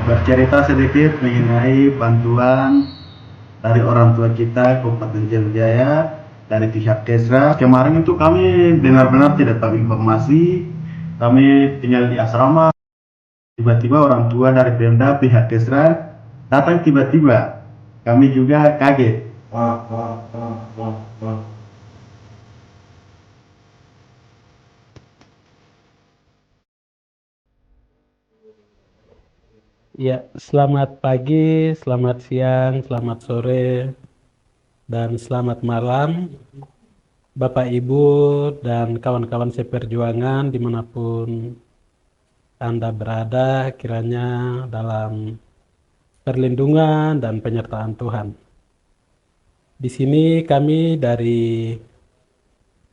bercerita sedikit mengenai bantuan dari orang tua kita Kabupaten Jaya dari pihak Kesra. Kemarin itu kami benar-benar tidak tahu informasi. Kami tinggal di asrama, tiba-tiba orang tua dari Pemda pihak Kesra datang tiba-tiba. Kami juga kaget. Ya, selamat pagi, selamat siang, selamat sore, dan selamat malam, Bapak Ibu dan kawan-kawan seperjuangan dimanapun Anda berada, kiranya dalam perlindungan dan penyertaan Tuhan. Di sini kami dari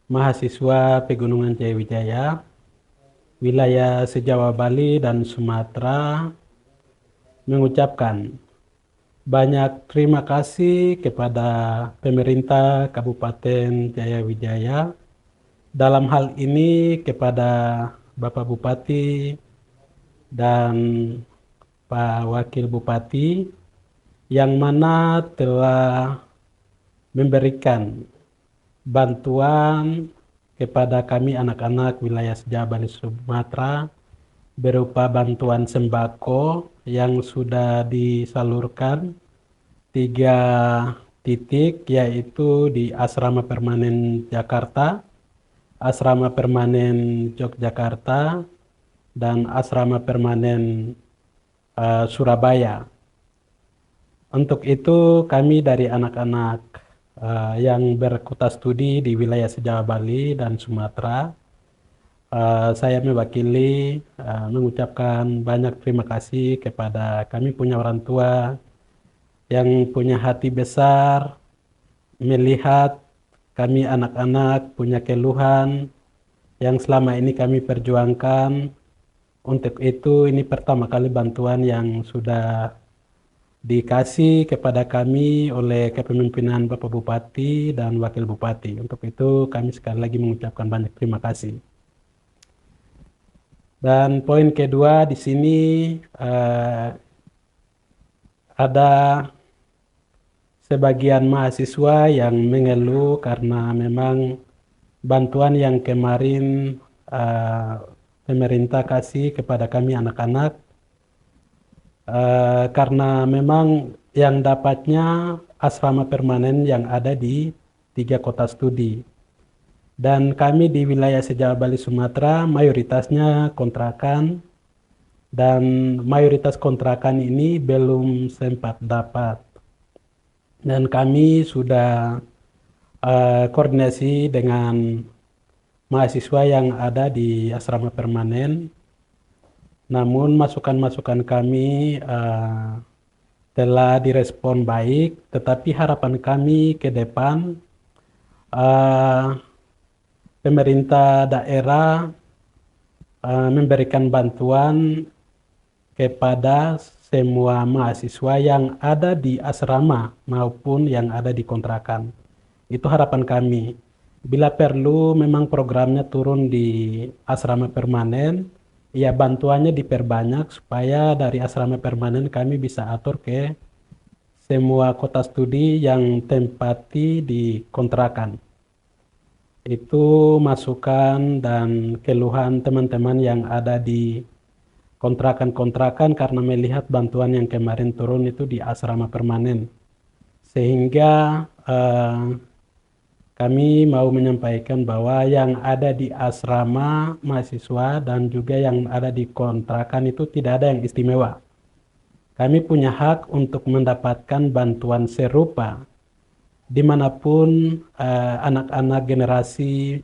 mahasiswa Pegunungan Jayawijaya, wilayah sejawa Bali dan Sumatera, mengucapkan banyak terima kasih kepada pemerintah Kabupaten Jayawijaya, dalam hal ini kepada Bapak Bupati dan Pak Wakil Bupati, yang mana telah memberikan bantuan kepada kami anak-anak wilayah Sejawa Bali Sumatera berupa bantuan sembako yang sudah disalurkan 3 titik, yaitu di Asrama Permanen Jakarta, Asrama Permanen Yogyakarta, dan Asrama Permanen Surabaya. Untuk itu kami dari anak-anak yang berkuta studi di wilayah Sejawa Bali dan Sumatera, saya mewakili mengucapkan banyak terima kasih kepada kami punya orang tua yang punya hati besar melihat kami anak-anak punya keluhan yang selama ini kami perjuangkan. Untuk itu ini pertama kali bantuan yang sudah dikasih kepada kami oleh kepemimpinan Bapak Bupati dan Wakil Bupati. Untuk itu kami sekali lagi mengucapkan banyak terima kasih. Dan poin kedua di sini ada sebagian mahasiswa yang mengeluh karena memang bantuan yang kemarin pemerintah kasih kepada kami anak-anak, karena memang yang dapatnya asrama permanen yang ada di 3 kota studi. Dan kami di wilayah Sejawa Bali Sumatera mayoritasnya kontrakan, dan mayoritas kontrakan ini belum sempat dapat. Dan kami sudah koordinasi dengan mahasiswa yang ada di asrama permanen, namun masukan-masukan kami telah direspon baik, tetapi harapan kami ke depan pemerintah daerah memberikan bantuan kepada semua mahasiswa yang ada di asrama maupun yang ada di kontrakan. Itu harapan kami. Bila perlu memang programnya turun di asrama permanen, ya bantuannya diperbanyak supaya dari asrama permanen kami bisa atur ke semua kota studi yang tempati di kontrakan. Itu masukan dan keluhan teman-teman yang ada di kontrakan-kontrakan karena melihat bantuan yang kemarin turun itu di asrama permanen. Sehingga kami mau menyampaikan bahwa yang ada di asrama mahasiswa dan juga yang ada di kontrakan itu tidak ada yang istimewa. Kami punya hak untuk mendapatkan bantuan serupa dimanapun anak-anak generasi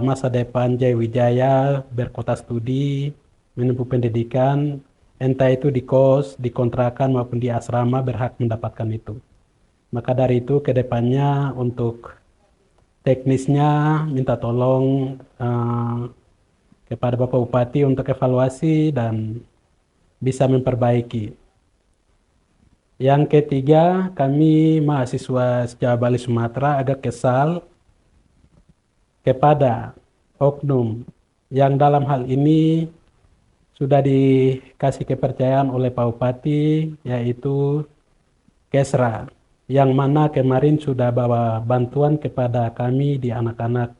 masa depan Jayawijaya berkota studi, menempuh pendidikan, entah itu di kos, di kontrakan maupun di asrama, berhak mendapatkan itu. Maka dari itu ke depannya untuk teknisnya minta tolong kepada Bapak Bupati untuk evaluasi dan bisa memperbaiki. Yang ketiga, kami mahasiswa Sejawa Bali Sumatera agak kesal kepada oknum yang dalam hal ini sudah dikasih kepercayaan oleh Pak Bupati, yaitu Kesra, yang mana kemarin sudah bawa bantuan kepada kami di anak-anak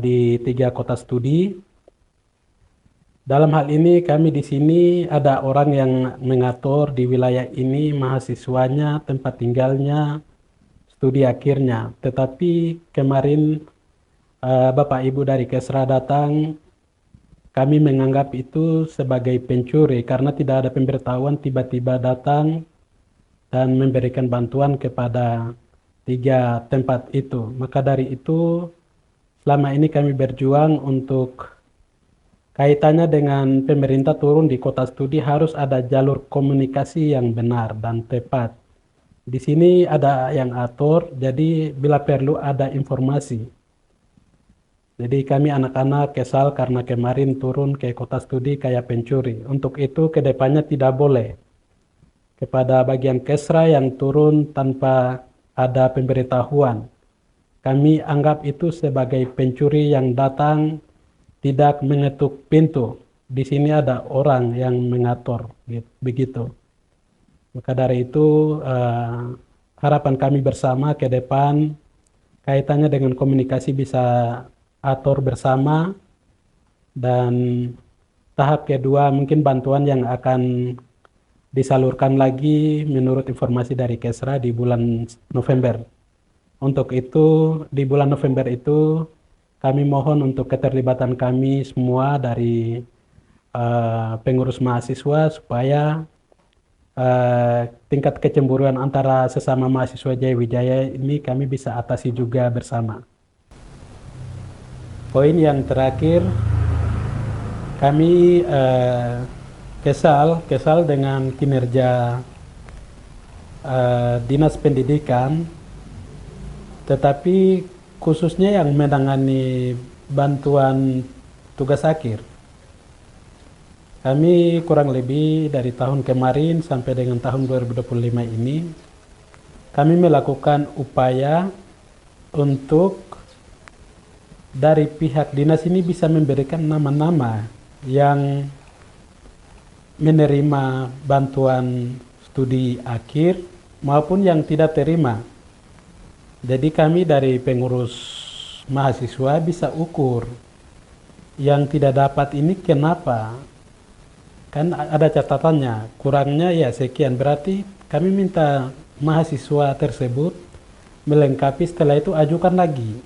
di 3 kota studi. Dalam hal ini kami di sini ada orang yang mengatur di wilayah ini mahasiswanya, tempat tinggalnya, studi akhirnya. Tetapi kemarin Bapak Ibu dari Kesra datang, kami menganggap itu sebagai pencuri karena tidak ada pemberitahuan, tiba-tiba datang dan memberikan bantuan kepada 3 tempat itu. Maka dari itu selama ini kami berjuang untuk kaitannya dengan pemerintah turun di kota studi harus ada jalur komunikasi yang benar dan tepat. Di sini ada yang atur, jadi bila perlu ada informasi. Jadi kami anak-anak kesal karena kemarin turun ke kota studi kayak pencuri. Untuk itu kedepannya tidak boleh kepada bagian Kesra yang turun tanpa ada pemberitahuan. Kami anggap itu sebagai pencuri yang datang tidak mengetuk pintu. Di sini ada orang yang mengatur, begitu. Maka dari itu harapan kami bersama ke depan kaitannya dengan komunikasi bisa atur bersama, dan tahap kedua mungkin bantuan yang akan disalurkan lagi menurut informasi dari Kesra di bulan November. Untuk itu di bulan November itu kami mohon untuk keterlibatan kami semua dari pengurus mahasiswa supaya tingkat kecemburuan antara sesama mahasiswa Jayawijaya ini kami bisa atasi juga bersama. Poin yang terakhir, kami kesal dengan kinerja Dinas Pendidikan, tetapi khususnya yang menangani bantuan tugas akhir. Kami kurang lebih dari tahun kemarin sampai dengan tahun 2025 ini, kami melakukan upaya untuk dari pihak dinas ini bisa memberikan nama-nama yang menerima bantuan studi akhir maupun yang tidak terima. Jadi kami dari pengurus mahasiswa bisa ukur yang tidak dapat ini kenapa. Kan ada catatannya, kurangnya ya sekian, berarti kami minta mahasiswa tersebut melengkapi, setelah itu ajukan lagi.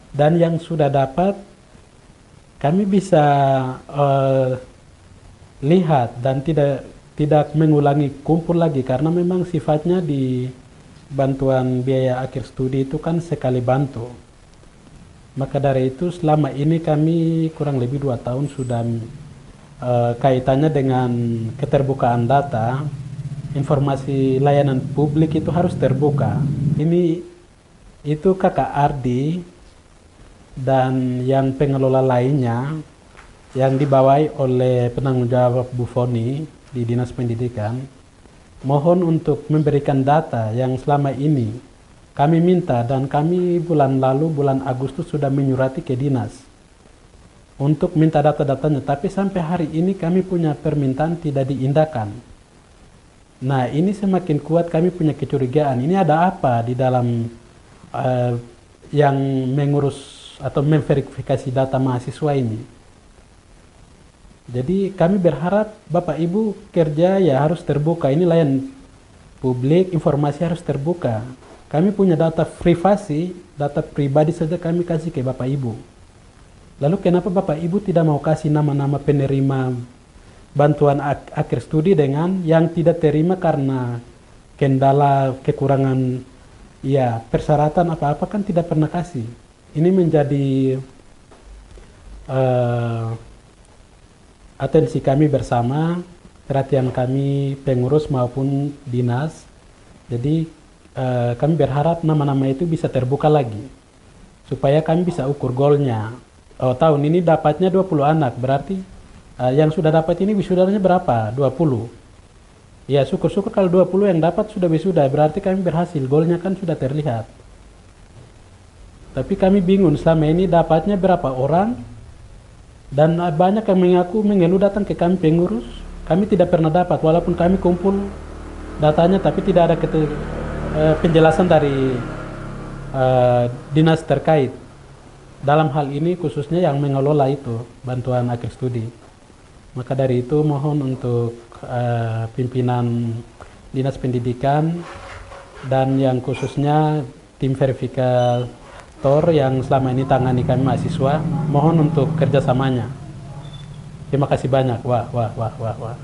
Dan yang sudah dapat kami bisa lihat dan tidak mengulangi kumpul lagi, karena memang sifatnya di bantuan biaya akhir studi itu kan sekali bantu. Maka dari itu selama ini kami kurang lebih 2 tahun sudah kaitannya dengan keterbukaan data, informasi layanan publik itu harus terbuka. Ini itu Kakak Ardi dan yang pengelola lainnya yang dibawahi oleh penanggung jawab Bu Foni di Dinas Pendidikan, mohon untuk memberikan data yang selama ini kami minta, dan kami bulan lalu, bulan Agustus sudah menyurati ke dinas untuk minta data-datanya, tapi sampai hari ini kami punya permintaan tidak diindahkan. Nah, ini semakin kuat kami punya kecurigaan, ini ada apa di dalam yang mengurus atau memverifikasi data mahasiswa ini. Jadi kami berharap Bapak Ibu kerja ya harus terbuka, ini layanan publik, informasi harus terbuka. Kami punya data privasi, data pribadi saja kami kasih ke Bapak Ibu. Lalu kenapa Bapak Ibu tidak mau kasih nama-nama penerima bantuan akhir studi dengan yang tidak terima karena kendala, kekurangan, ya persyaratan apa-apa kan tidak pernah kasih. Ini menjadi atensi kami bersama, perhatian kami pengurus maupun dinas. Jadi kami berharap nama-nama itu bisa terbuka lagi supaya kami bisa ukur golnya. Oh, tahun ini dapatnya 20 anak, berarti yang sudah dapat ini wisudanya berapa? 20. Ya, syukur-syukur kalau 20 yang dapat sudah wisuda, berarti kami berhasil, golnya kan sudah terlihat. Tapi kami bingung selama ini dapatnya berapa orang, Dan banyak yang mengaku mengeluh datang ke kami pengurus, kami tidak pernah dapat, walaupun kami kumpul datanya, tapi tidak ada penjelasan dari dinas terkait dalam hal ini, khususnya yang mengelola itu bantuan akhir studi. Maka dari itu mohon untuk pimpinan dinas pendidikan dan yang khususnya tim verifikator yang selama ini tangani kami mahasiswa, mohon untuk kerjasamanya. Terima kasih banyak. Wah, wah, wah, wah, wah.